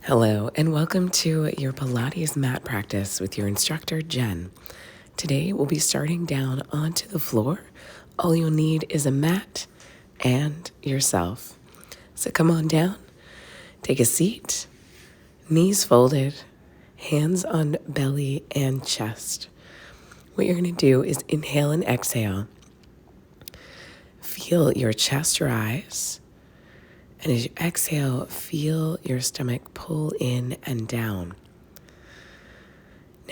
Hello, and welcome to your Pilates mat practice with your instructor, Jen. Today, we'll be starting down onto the floor. All you'll need is a mat and yourself. So come on down, take a seat, knees folded, hands on belly and chest. What you're going to do is inhale and exhale. Feel your chest rise. And as you exhale, feel your stomach pull in and down.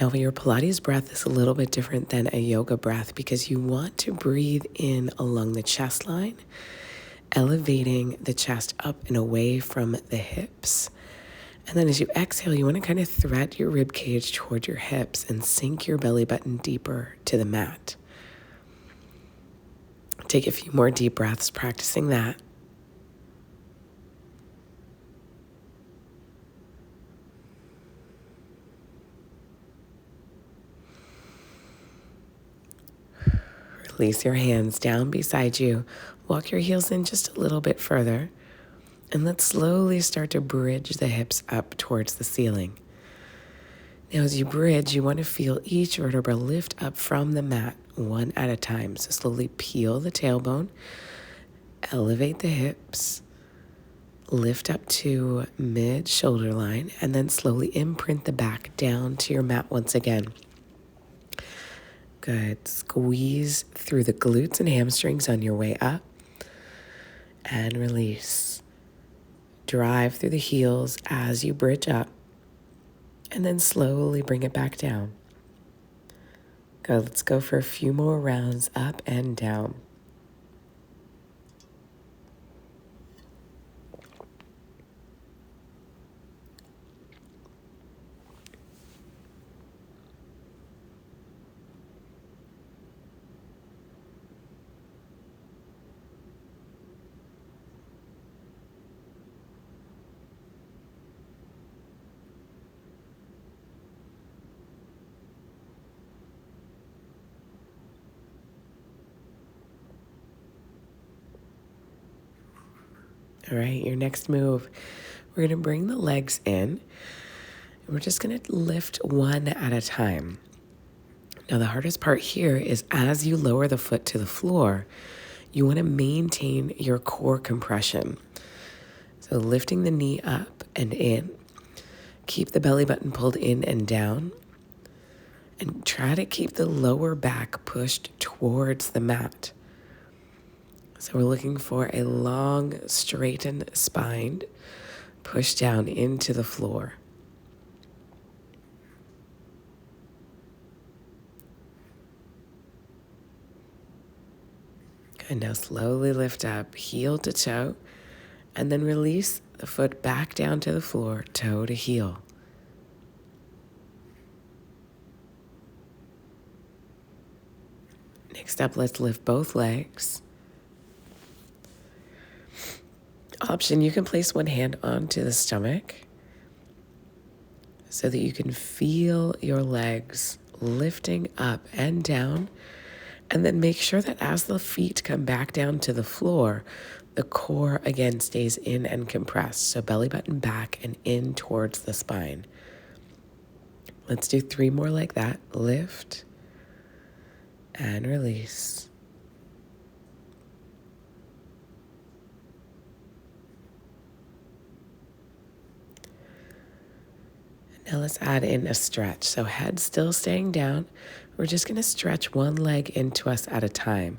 Now, your Pilates breath is a little bit different than a yoga breath because you want to breathe in along the chest line, elevating the chest up and away from the hips. And then as you exhale, you want to kind of thread your rib cage toward your hips and sink your belly button deeper to the mat. Take a few more deep breaths practicing that. Release your hands down beside you. Walk your heels in just a little bit further. And let's slowly start to bridge the hips up towards the ceiling. Now, as you bridge, you want to feel each vertebra lift up from the mat one at a time. So slowly peel the tailbone, elevate the hips, lift up to mid-shoulder line, and then slowly imprint the back down to your mat once again. Good. Squeeze through the glutes and hamstrings on your way up and release. Drive through the heels as you bridge up and then slowly bring it back down. Good. Let's go for a few more rounds up and down. All right, your next move, we're going to bring the legs in. And we're just going to lift one at a time. Now, the hardest part here is as you lower the foot to the floor, you want to maintain your core compression. So lifting the knee up and in. Keep the belly button pulled in and down. And try to keep the lower back pushed towards the mat. So we're looking for a long, straightened spine. Push down into the floor. Good. Now slowly lift up, heel to toe, and then release the foot back down to the floor, toe to heel. Next up, let's lift both legs. Option, you can place one hand onto the stomach so that you can feel your legs lifting up and down. And then make sure that as the feet come back down to the floor, the core again stays in and compressed. So belly button back and in towards the spine. Let's do 3 more like that. Lift and release. Now let's add in a stretch. So head still staying down. We're just going to stretch one leg into us at a time.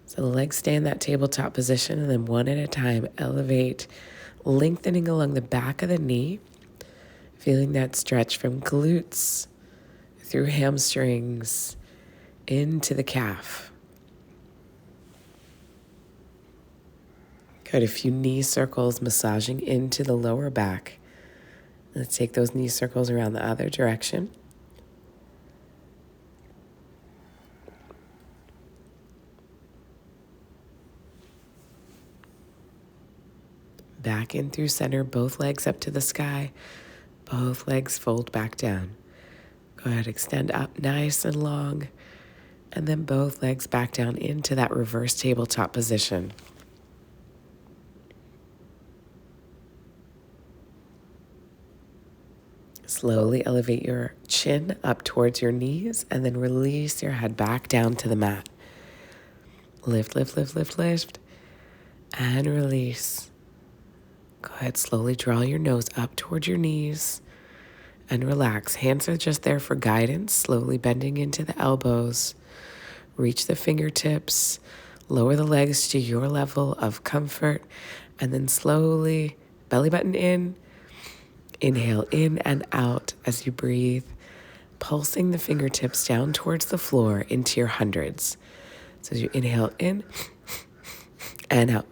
So the legs stay in that tabletop position, and then one at a time, elevate, lengthening along the back of the knee, feeling that stretch from glutes through hamstrings into the calf. Good. A few knee circles massaging into the lower back. Let's take those knee circles around the other direction. Back in through center, both legs up to the sky. Both legs fold back down. Go ahead, extend up nice and long. And then both legs back down into that reverse tabletop position. Slowly elevate your chin up towards your knees and then release your head back down to the mat. Lift, lift, lift, lift, lift, and release. Go ahead, slowly draw your nose up towards your knees and relax. Hands are just there for guidance, slowly bending into the elbows. Reach the fingertips, lower the legs to your level of comfort, and then slowly belly button in. Inhale in and out as you breathe, pulsing the fingertips down towards the floor into your hundreds. So as you inhale in and out.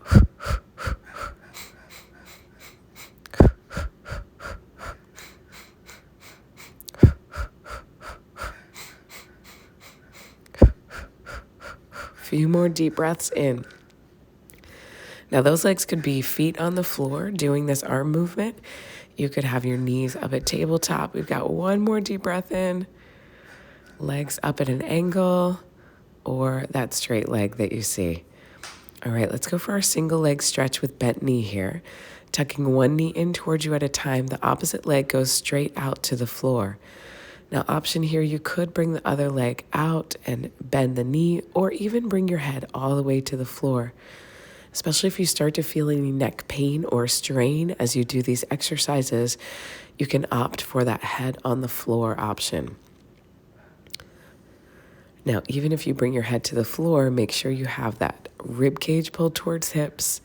Few more deep breaths in. Now those legs could be feet on the floor doing this arm movement. You could have your knees up at tabletop. We've got one more deep breath in. Legs up at an angle or that straight leg that you see. All right, let's go for our single leg stretch with bent knee here. Tucking one knee in towards you at a time. The opposite leg goes straight out to the floor. Now, option here, you could bring the other leg out and bend the knee or even bring your head all the way to the floor. Especially if you start to feel any neck pain or strain as you do these exercises, you can opt for that head on the floor option. Now, even if you bring your head to the floor, make sure you have that rib cage pulled towards hips,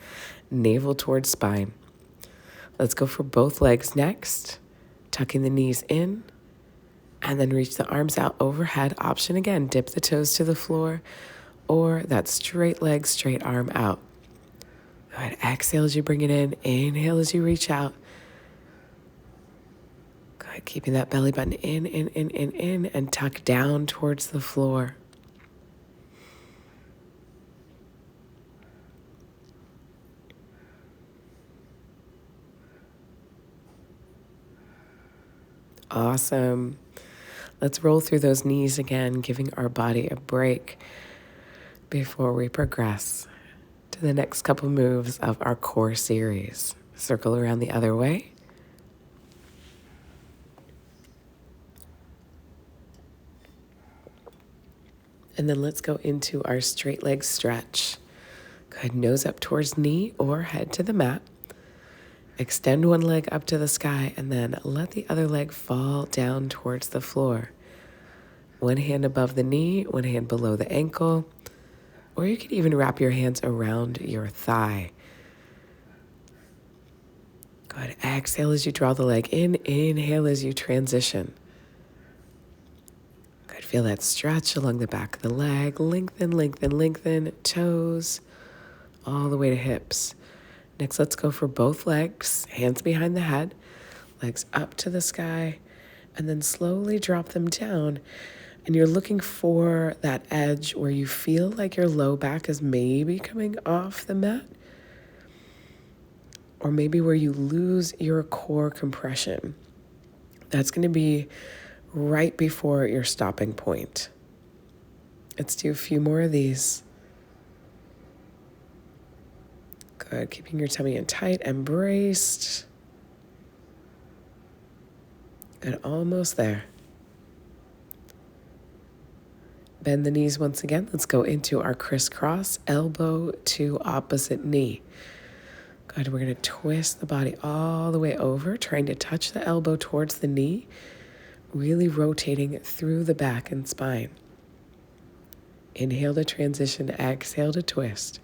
navel towards spine. Let's go for both legs next. Tucking the knees in and then reach the arms out overhead. Option again, dip the toes to the floor or that straight leg, straight arm out. Go ahead, exhale as you bring it in. Inhale as you reach out. Go ahead, keeping that belly button in, and tuck down towards the floor. Awesome. Let's roll through those knees again, giving our body a break before we progress to the next couple moves of our core series. Circle around the other way. And then let's go into our straight leg stretch. Go ahead, nose up towards knee or head to the mat. Extend one leg up to the sky and then let the other leg fall down towards the floor. One hand above the knee, one hand below the ankle, or you could even wrap your hands around your thigh. Go ahead, exhale as you draw the leg in, inhale as you transition. Go ahead, feel that stretch along the back of the leg, lengthen, lengthen, lengthen, toes, all the way to hips. Next, let's go for both legs, hands behind the head, legs up to the sky, and then slowly drop them down. And you're looking for that edge where you feel like your low back is maybe coming off the mat, or maybe where you lose your core compression. That's going to be right before your stopping point. Let's do a few more of these. Good, keeping your tummy in tight and braced. Good, almost there. Bend the knees once again. Let's go into our crisscross, elbow to opposite knee. Good, we're going to twist the body all the way over, trying to touch the elbow towards the knee, really rotating through the back and spine. Inhale to transition, exhale to twist.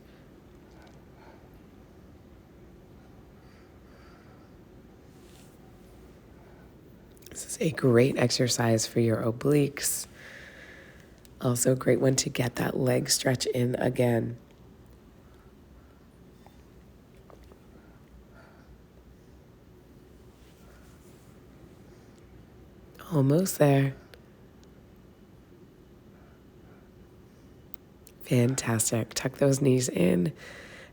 This is a great exercise for your obliques. Also a great one to get that leg stretch in again. Almost there. Fantastic. Tuck those knees in.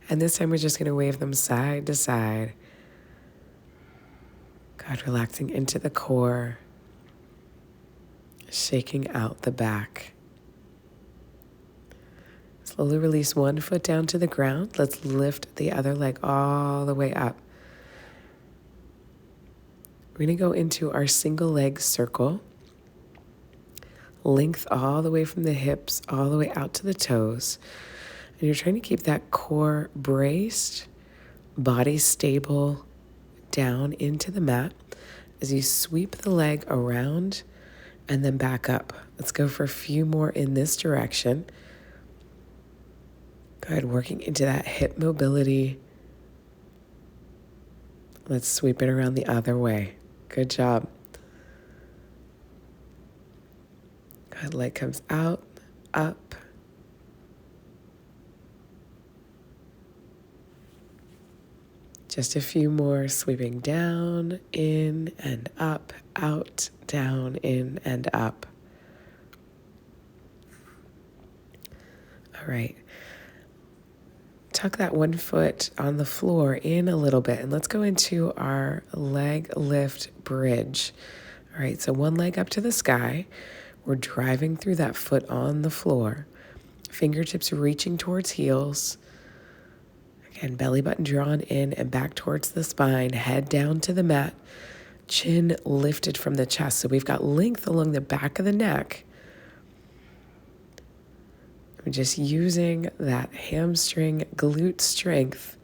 And this time we're just going to wave them side to side. God, relaxing into the core. Shaking out the back. Slowly release one foot down to the ground. Let's lift the other leg all the way up. We're going to go into our single leg circle. Length all the way from the hips, all the way out to the toes. And you're trying to keep that core braced, body stable down into the mat as you sweep the leg around and then back up. Let's go for a few more in this direction. Good, working into that hip mobility. Let's sweep it around the other way. Good job. Good, leg comes out, up. Just a few more, sweeping down, in and up, out, down, in and up. All right. Tuck that one foot on the floor in a little bit, and let's go into our leg lift bridge. All right, so one leg up to the sky. We're driving through that foot on the floor. Fingertips reaching towards heels. Again, belly button drawn in and back towards the spine, head down to the mat, chin lifted from the chest. So we've got length along the back of the neck. We're just using that hamstring glute strength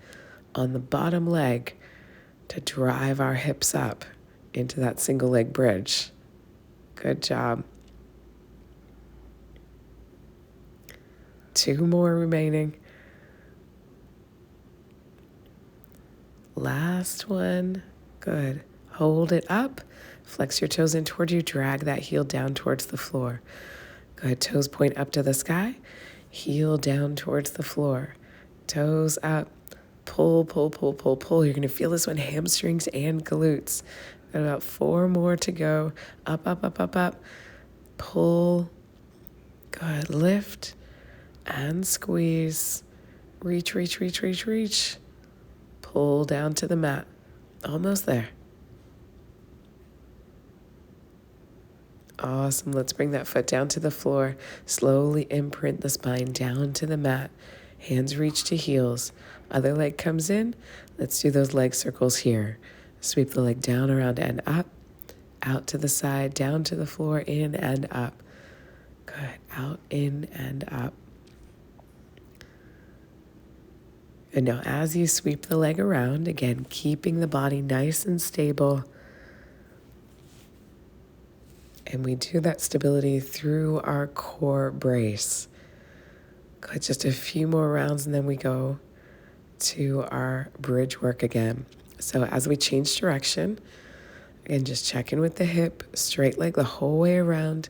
on the bottom leg to drive our hips up into that single leg bridge. Good job. 2 more remaining. Last one. Good. Hold it up. Flex your toes in toward you. Drag that heel down towards the floor. Good. Toes point up to the sky. Heel down towards the floor. Toes up. Pull, pull, pull, pull, pull. You're going to feel this one, hamstrings and glutes. Got about 4 more to go. Up, up, up, up, up. Pull. Good. Lift and squeeze. Reach, reach, reach, reach, reach. Pull down to the mat. Almost there. Awesome. Let's bring that foot down to the floor. Slowly imprint the spine down to the mat. Hands reach to heels. Other leg comes in. Let's do those leg circles here. Sweep the leg down, around, and up. Out to the side, down to the floor, in and up. Good. Out, in, and up. And now as you sweep the leg around, again, keeping the body nice and stable. And we do that stability through our core brace. Good, just a few more rounds and then we go to our bridge work again. So as we change direction, again, just check in with the hip, straight leg the whole way around,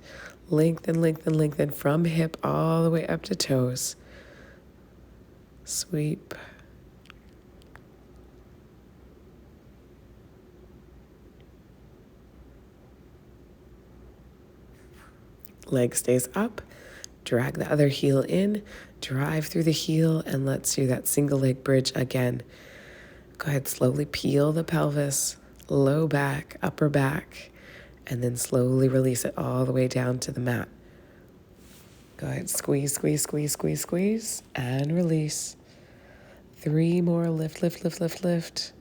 lengthen, lengthen, lengthen from hip all the way up to toes. Sweep. Leg stays up. Drag the other heel in. Drive through the heel, and let's do that single leg bridge again. Go ahead, slowly peel the pelvis, low back, upper back, and then slowly release it all the way down to the mat. Go ahead, squeeze, squeeze, squeeze, squeeze, squeeze, and release. 3 more, lift, lift, lift, lift, lift.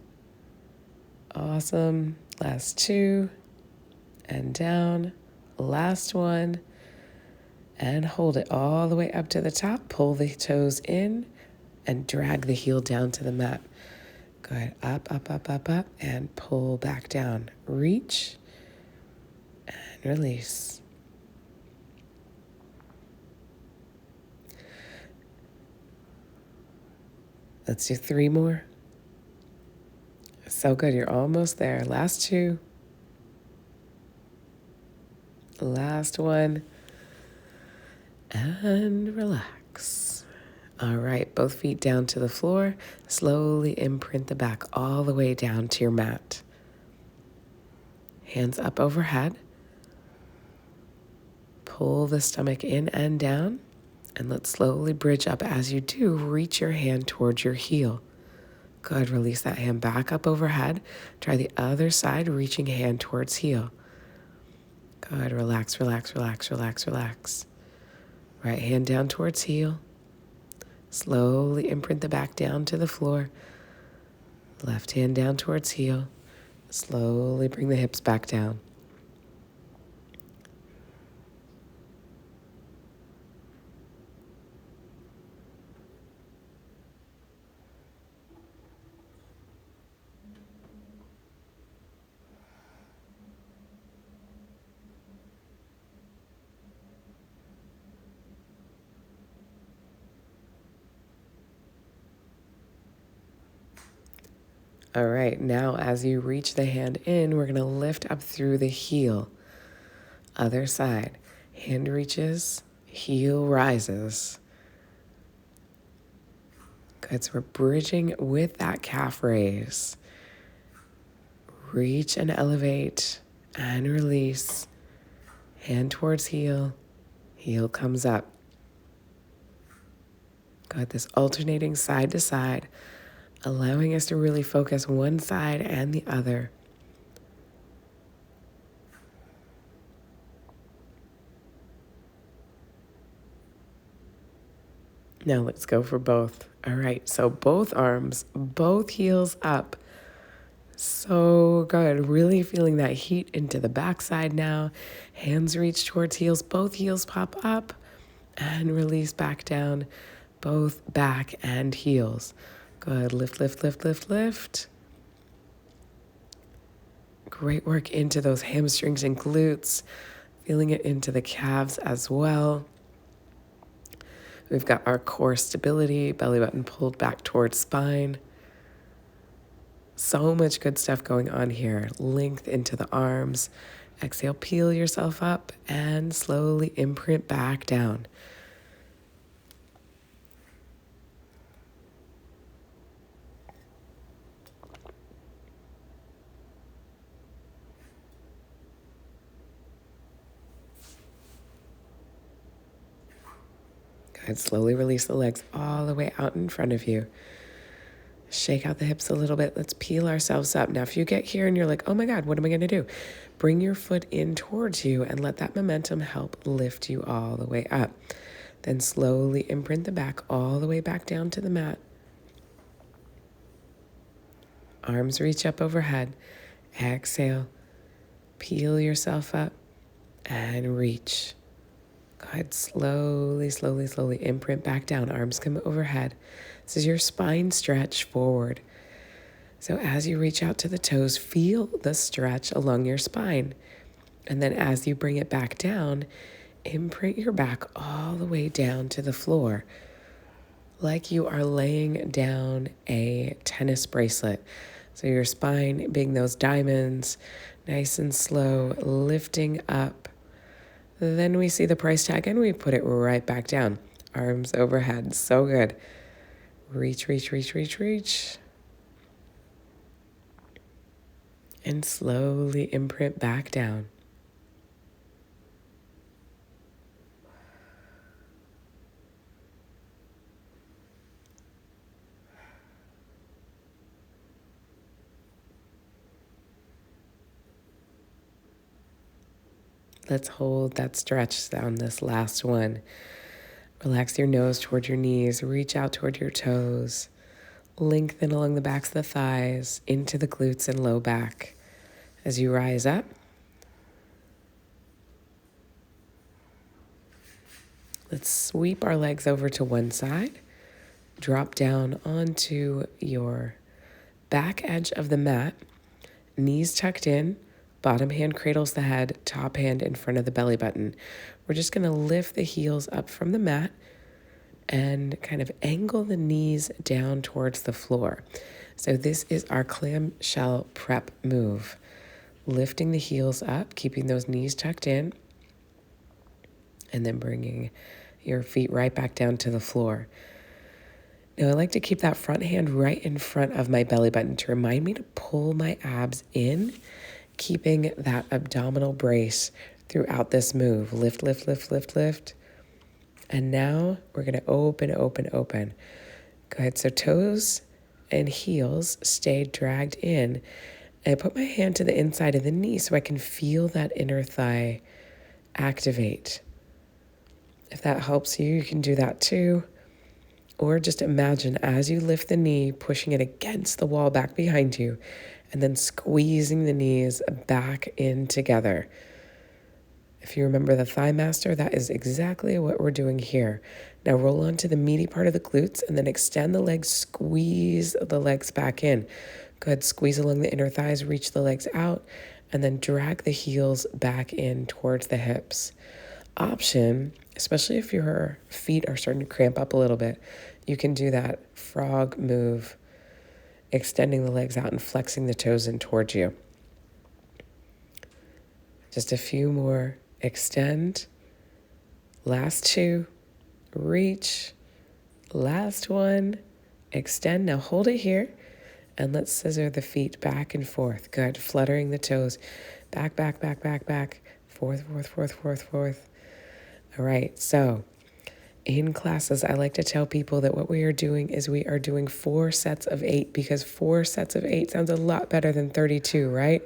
Awesome. Last 2, and down. Last one, and hold it all the way up to the top. Pull the toes in, and drag the heel down to the mat. Good, up, up, up, up, up, and pull back down. Reach, and release. Let's do 3 more. So good, you're almost there. Last 2. Last one. And relax. All right, both feet down to the floor. Slowly imprint the back all the way down to your mat. Hands up overhead. Pull the stomach in and down. And let's slowly bridge up. As you do, reach your hand towards your heel. Good, release that hand back up overhead. Try the other side, reaching hand towards heel. Good, relax, relax, relax, relax, relax. Right hand down towards heel. Slowly imprint the back down to the floor. Left hand down towards heel. Slowly bring the hips back down. All right, now as you reach the hand in, we're going to lift up through the heel. Other side. Hand reaches, heel rises. Good, so we're bridging with that calf raise. Reach and elevate and release. Hand towards heel, heel comes up. Good, this alternating side to side, allowing us to really focus one side and the other. Now let's go for both. All right, so both arms, both heels up. So good. Really feeling that heat into the backside now. Hands reach towards heels. Both heels pop up and release back down. Both back and heels. Good. Lift, lift, lift, lift, lift. Great work into those hamstrings and glutes. Feeling it into the calves as well. We've got our core stability, belly button pulled back towards spine. So much good stuff going on here. Length into the arms. Exhale, peel yourself up and slowly imprint back down. Good. Slowly release the legs all the way out in front of you. Shake out the hips a little bit. Let's peel ourselves up. Now, if you get here and you're like, oh my God, what am I going to do? Bring your foot in towards you and let that momentum help lift you all the way up. Then slowly imprint the back all the way back down to the mat. Arms reach up overhead. Exhale. Peel yourself up and reach. Good. Slowly, slowly, slowly imprint back down. Arms come overhead. This is your spine stretch forward. So as you reach out to the toes, feel the stretch along your spine. And then as you bring it back down, imprint your back all the way down to the floor, like you are laying down a tennis bracelet. So your spine being those diamonds, nice and slow, lifting up. Then we see the price tag and we put it right back down. Arms overhead. So good. Reach, reach, reach, reach, reach. And slowly imprint back down. Let's hold that stretch on this last one. Relax your nose toward your knees. Reach out toward your toes. Lengthen along the backs of the thighs, into the glutes and low back. As you rise up, let's sweep our legs over to one side. Drop down onto your back edge of the mat. Knees tucked in. Bottom hand cradles the head, top hand in front of the belly button. We're just going to lift the heels up from the mat and kind of angle the knees down towards the floor. So this is our clamshell prep move. Lifting the heels up, keeping those knees tucked in, and then bringing your feet right back down to the floor. Now I like to keep that front hand right in front of my belly button to remind me to pull my abs in, keeping that abdominal brace throughout this move. Lift, lift, lift, lift, lift. And now we're going to open, open, open. Good. So toes and heels stay dragged in. And I put my hand to the inside of the knee so I can feel that inner thigh activate. If that helps you, you can do that too. Or just imagine as you lift the knee, pushing it against the wall back behind you, and then squeezing the knees back in together. If you remember the thigh master, that is exactly what we're doing here. Now roll onto the meaty part of the glutes and then extend the legs, squeeze the legs back in. Good, squeeze along the inner thighs, reach the legs out, and then drag the heels back in towards the hips. Option, especially if your feet are starting to cramp up a little bit, you can do that frog move, extending the legs out and flexing the toes in towards you. Just a few more. Extend. Last two. Reach. Last one. Extend. Now hold it here. And let's scissor the feet back and forth. Good. Fluttering the toes. Back, back, back, back, back. Forth, forth, forth, forth, forth. All right. So in classes, I like to tell people that what we are doing is we are doing 4 sets of 8 because 4 sets of 8 sounds a lot better than 32, right?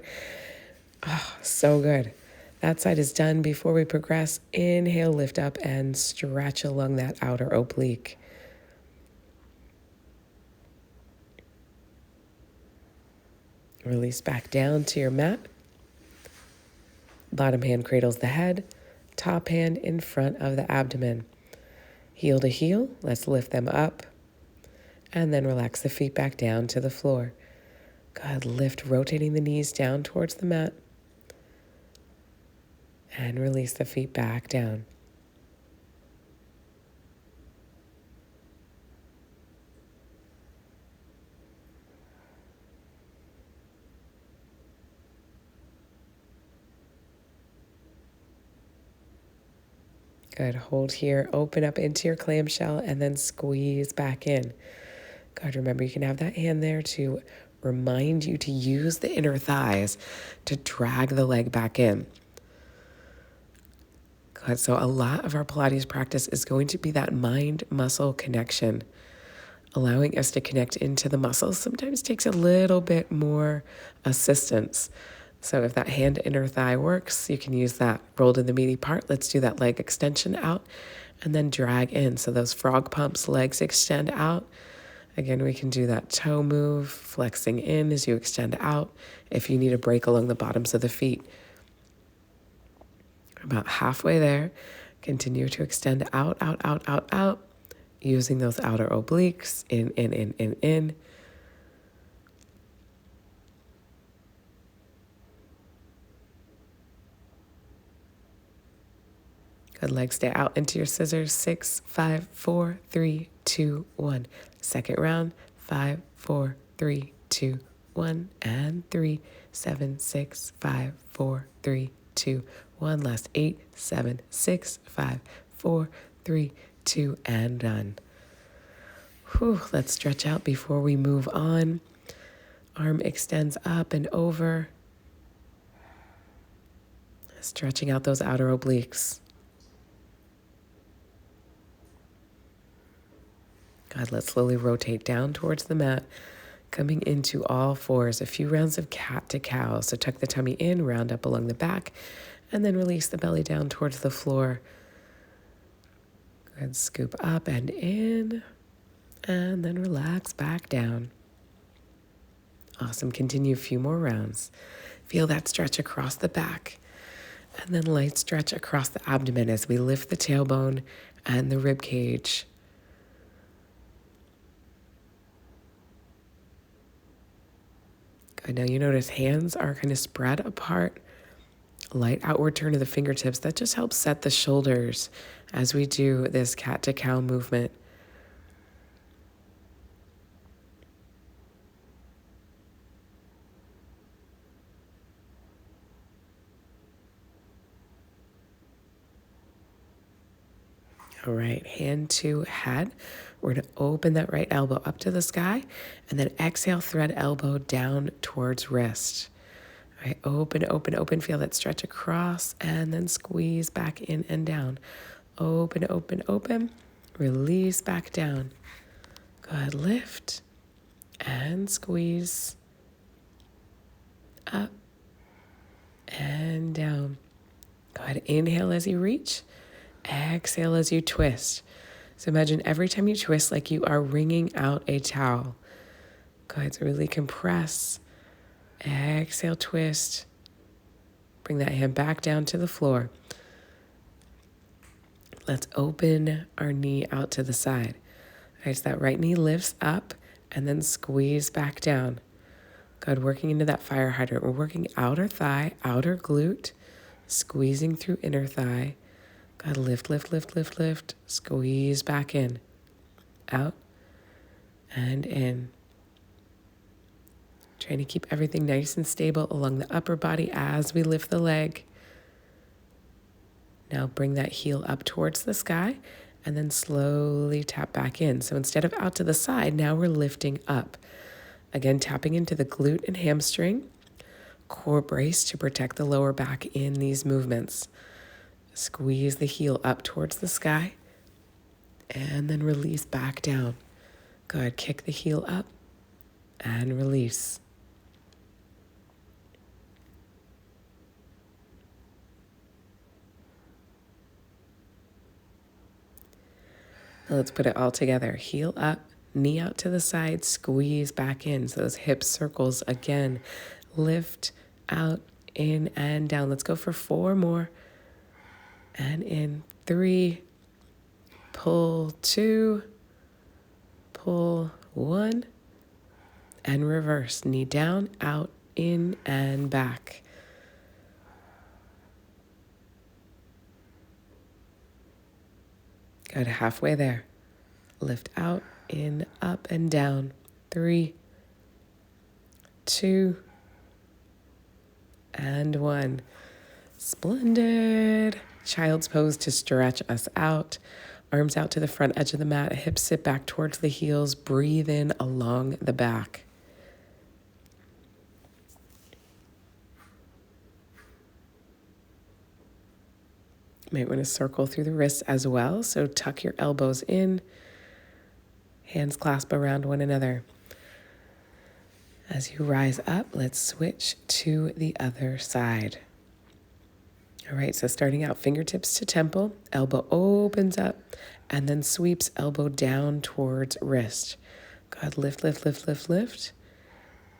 Oh, so good. That side is done. Before we progress, inhale, lift up, and stretch along that outer oblique. Release back down to your mat. Bottom hand cradles the head. Top hand in front of the abdomen. Heel to heel, let's lift them up. And then relax the feet back down to the floor. Good, lift, rotating the knees down towards the mat. And release the feet back down. Good, hold here, open up into your clamshell, and then squeeze back in. Good, remember you can have that hand there to remind you to use the inner thighs to drag the leg back in. Good, so a lot of our Pilates practice is going to be that mind-muscle connection. Allowing us to connect into the muscles sometimes takes a little bit more assistance. So if that hand inner thigh works, you can use that. Rolled in the meaty part, let's do that leg extension out and then drag in. So those frog pumps, legs extend out. Again, we can do that toe move, flexing in as you extend out. If you need a break along the bottoms of the feet. About halfway there, continue to extend out, out, out, out, out, using those outer obliques, in. Good, legs stay out into your scissors. 6, 5, 4, 3, 2, 1. Second round, 5, 4, 3, 2, 1, and 3, 7, 6, 5, 4, 3, 2, 1. Last 8, 7, 6, 5, 4, 3, 2, and done. Whew, let's stretch out before we move on. Arm extends up and over. Stretching out those outer obliques. God, let's slowly rotate down towards the mat, coming into all fours. A few rounds of cat to cow. So tuck the tummy in, round up along the back, and then release the belly down towards the floor. Good, scoop up and in, and then relax back down. Awesome, continue a few more rounds. Feel that stretch across the back, and then light stretch across the abdomen as we lift the tailbone and the rib cage. Good, now you notice hands are kind of spread apart. Light outward turn of the fingertips. That just helps set the shoulders as we do this cat to cow movement. All right, hand to head. We're going to open that right elbow up to the sky and then exhale, thread elbow down towards wrist. All right, open, open, open. Feel that stretch across and then squeeze back in and down. Open, open, open. Release back down. Good, lift and squeeze. Up and down. Go ahead, inhale as you reach. Exhale as you twist. So imagine every time you twist like you are wringing out a towel. Go ahead, so really compress Exhale, twist. Bring that hand back down to the floor. Let's open our knee out to the side. All right, so that right knee lifts up and then squeeze back down. Good, working into that fire hydrant. We're working outer thigh, outer glute, squeezing through inner thigh. Good, lift, lift, lift, lift, lift. Squeeze back in. Out and in. Trying to keep everything nice and stable along the upper body as we lift the leg. Now bring that heel up towards the sky and then slowly tap back in. So instead of out to the side, now we're lifting up. Again, tapping into the glute and hamstring. Core brace to protect the lower back in these movements. Squeeze the heel up towards the sky and then release back down. Good. Kick the heel up and release. Now let's put it all together. Heel up, knee out to the side, squeeze back in. So those hip circles again. Lift, out, in, and down. Let's go for 4 more. And in 3, pull 2, pull 1, and reverse. Knee down, out, in, and back. Good, halfway there. Lift out, in, up, and down. 3, 2, and 1. Splendid. Child's pose to stretch us out. Arms out to the front edge of the mat. Hips sit back towards the heels. Breathe in along the back. Might want to circle through the wrists as well. So tuck your elbows in. Hands clasp around one another. As you rise up, let's switch to the other side. All right, so starting out, fingertips to temple, elbow opens up, and then sweeps elbow down towards wrist. Good, lift, lift, lift, lift, lift.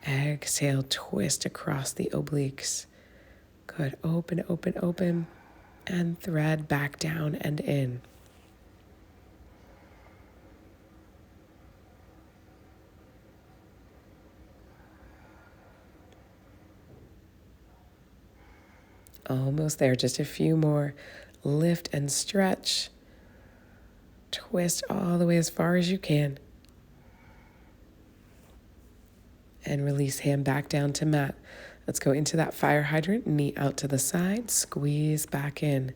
Exhale, twist across the obliques. Good, open, open, open, and thread back down and in. Almost there, just a few more. Lift and stretch. Twist all the way as far as you can. And release, hand back down to mat. Let's go into that fire hydrant, knee out to the side, squeeze back in.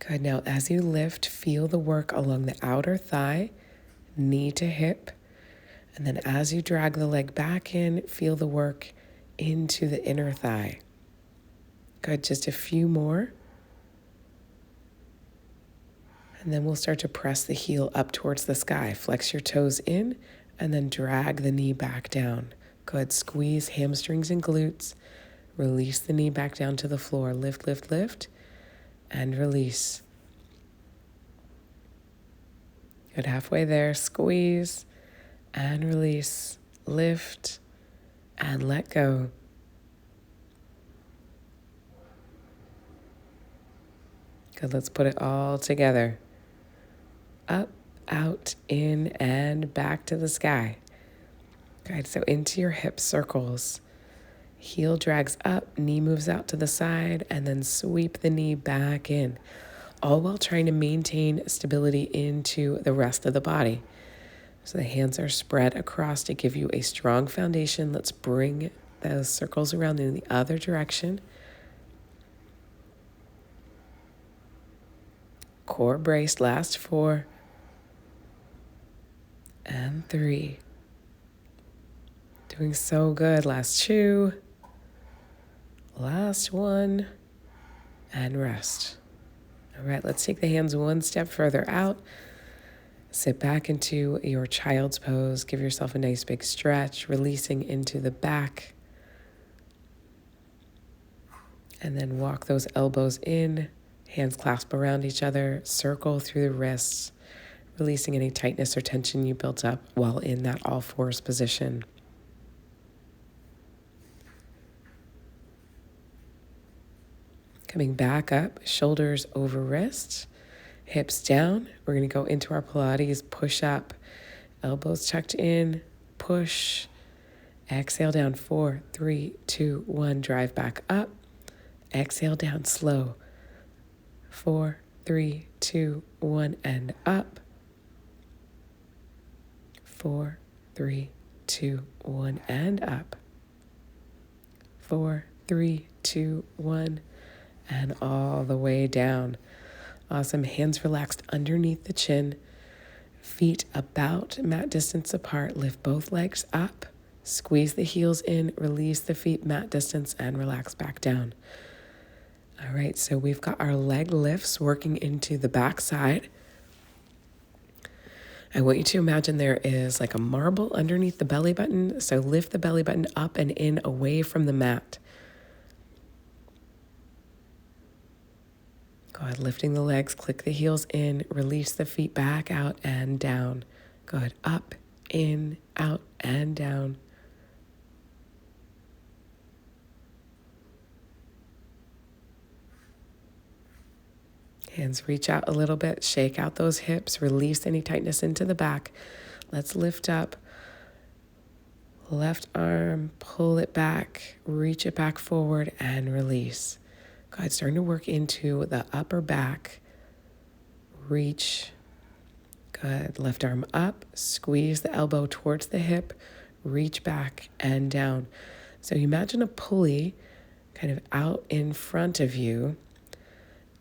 Good, now as you lift, feel the work along the outer thigh, knee to hip. And then as you drag the leg back in, feel the work into the inner thigh. Good, just a few more. And then we'll start to press the heel up towards the sky. Flex your toes in and then drag the knee back down. Good, squeeze hamstrings and glutes. Release the knee back down to the floor. Lift, lift, lift, and release. Good, halfway there, squeeze. And release, lift, and let go. Good, let's put it all together. Up, out, in, and back to the sky. Good, so into your hip circles. Heel drags up, knee moves out to the side, and then sweep the knee back in. All while trying to maintain stability into the rest of the body. So the hands are spread across to give you a strong foundation. Let's bring those circles around in the other direction. Core braced, last 4. And 3. Doing so good. Last 2. Last 1. And rest. All right, let's take the hands one step further out. Sit back into your child's pose. Give yourself a nice big stretch, releasing into the back. And then walk those elbows in, hands clasp around each other, circle through the wrists, releasing any tightness or tension you built up while in that all fours position. Coming back up, shoulders over wrists, hips down. We're going to go into our Pilates push up, elbows tucked in, push, exhale down, 4, 3, 2, 1, drive back up, exhale down slow, 4, 3, 2, 1, and up, 4, 3, 2, 1, and up, 4, 3, 2, 1, and all the way down. Awesome. Hands relaxed underneath the chin, feet about mat distance apart. Lift both legs up, squeeze the heels in, release the feet mat distance, and relax back down. All right, so we've got our leg lifts working into the back side. I want you to imagine there is like a marble underneath the belly button. So lift the belly button up and in away from the mat. Go ahead, lifting the legs, click the heels in, release the feet back out and down. Go ahead, up, in, out, and down. Hands reach out a little bit, shake out those hips, release any tightness into the back. Let's lift up. Left arm, pull it back, reach it back forward, and release. Go ahead, starting to work into the upper back. Reach. Good. Left arm up, squeeze the elbow towards the hip, reach back and down. So you imagine a pulley kind of out in front of you.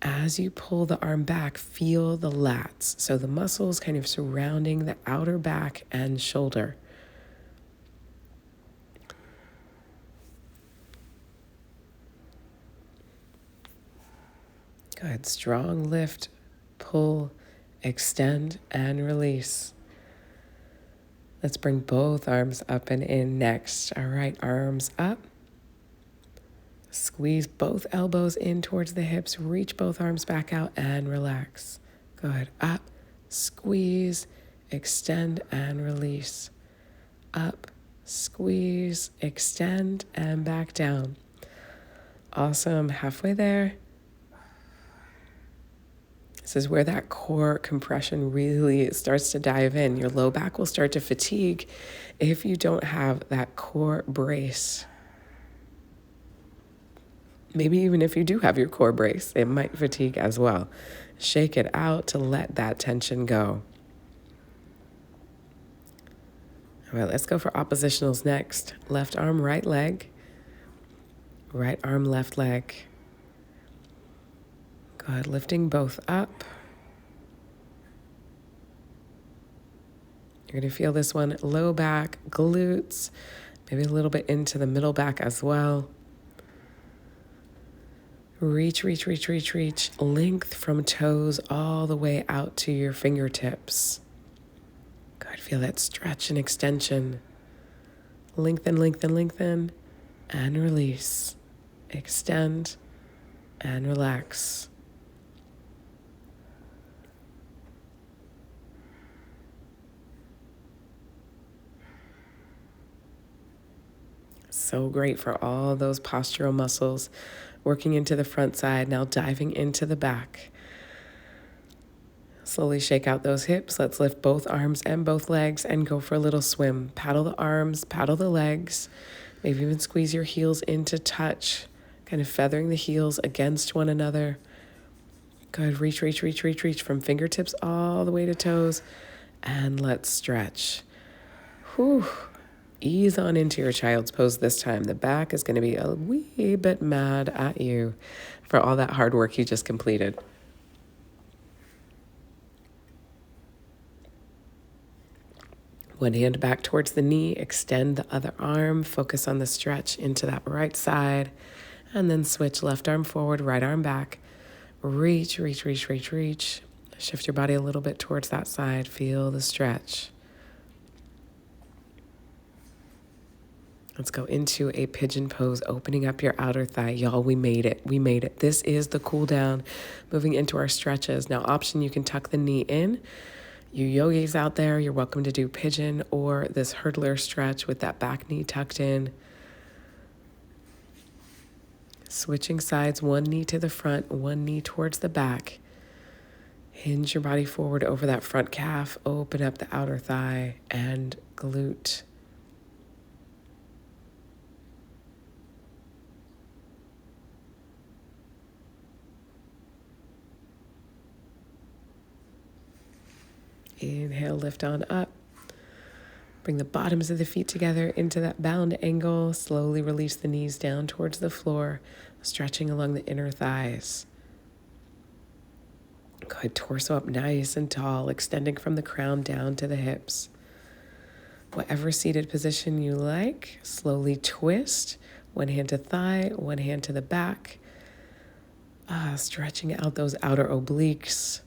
As you pull the arm back, feel the lats. So the muscles kind of surrounding the outer back and shoulder. Good. Strong lift, pull, extend, and release. Let's bring both arms up and in next. All right, arms up. Squeeze both elbows in towards the hips. Reach both arms back out and relax. Good. Up, squeeze, extend, and release. Up, squeeze, extend, and back down. Awesome. Halfway there. This is where that core compression really starts to dive in. Your low back will start to fatigue if you don't have that core brace. Maybe even if you do have your core brace, it might fatigue as well. Shake it out to let that tension go. All right, let's go for oppositionals next. Left arm, right leg. Right arm, left leg. Good, lifting both up. You're going to feel this one, low back, glutes, maybe a little bit into the middle back as well. Reach, reach, reach, reach, reach. Length from toes all the way out to your fingertips. Good, feel that stretch and extension. Lengthen, lengthen, lengthen, and release. Extend and relax. So great for all those postural muscles. Working into the front side, now diving into the back. Slowly shake out those hips. Let's lift both arms and both legs and go for a little swim. Paddle the arms, paddle the legs. Maybe even squeeze your heels into touch, kind of feathering the heels against one another. Good, reach, reach, reach, reach, reach from fingertips all the way to toes. And let's stretch. Whew. Ease on into your child's pose this time. The back is going to be a wee bit mad at you for all that hard work you just completed. One hand back towards the knee, extend the other arm, focus on the stretch into that right side, and then switch left arm forward, right arm back. Reach, reach, reach, reach, reach. Shift your body a little bit towards that side. Feel the stretch. Let's go into a pigeon pose, opening up your outer thigh. Y'all, we made it. We made it. This is the cool down, moving into our stretches. Now, option, you can tuck the knee in. You yogis out there, you're welcome to do pigeon or this hurdler stretch with that back knee tucked in. Switching sides, one knee to the front, one knee towards the back. Hinge your body forward over that front calf, open up the outer thigh and glute. Inhale, lift on up. Bring the bottoms of the feet together into that bound angle. Slowly release the knees down towards the floor, stretching along the inner thighs. Good, torso up nice and tall, extending from the crown down to the hips. Whatever seated position you like, slowly twist. One hand to thigh, one hand to the back. Stretching out those outer obliques.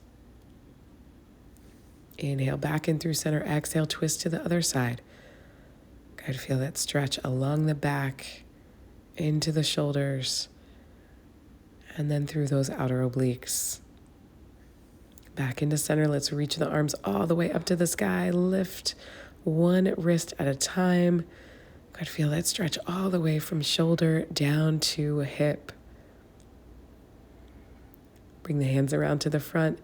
Inhale back in through center. Exhale, twist to the other side. Good, feel that stretch along the back, into the shoulders, and then through those outer obliques. Back into center. Let's reach the arms all the way up to the sky. Lift one wrist at a time. Good, feel that stretch all the way from shoulder down to hip. Bring the hands around to the front.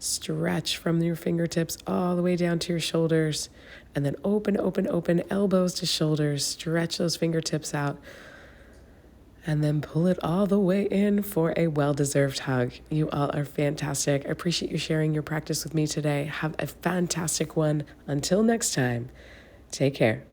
Stretch from your fingertips all the way down to your shoulders. And then open, elbows to shoulders. Stretch those fingertips out. And then pull it all the way in for a well-deserved hug. You all are fantastic. I appreciate you sharing your practice with me today. Have a fantastic one. Until next time, take care.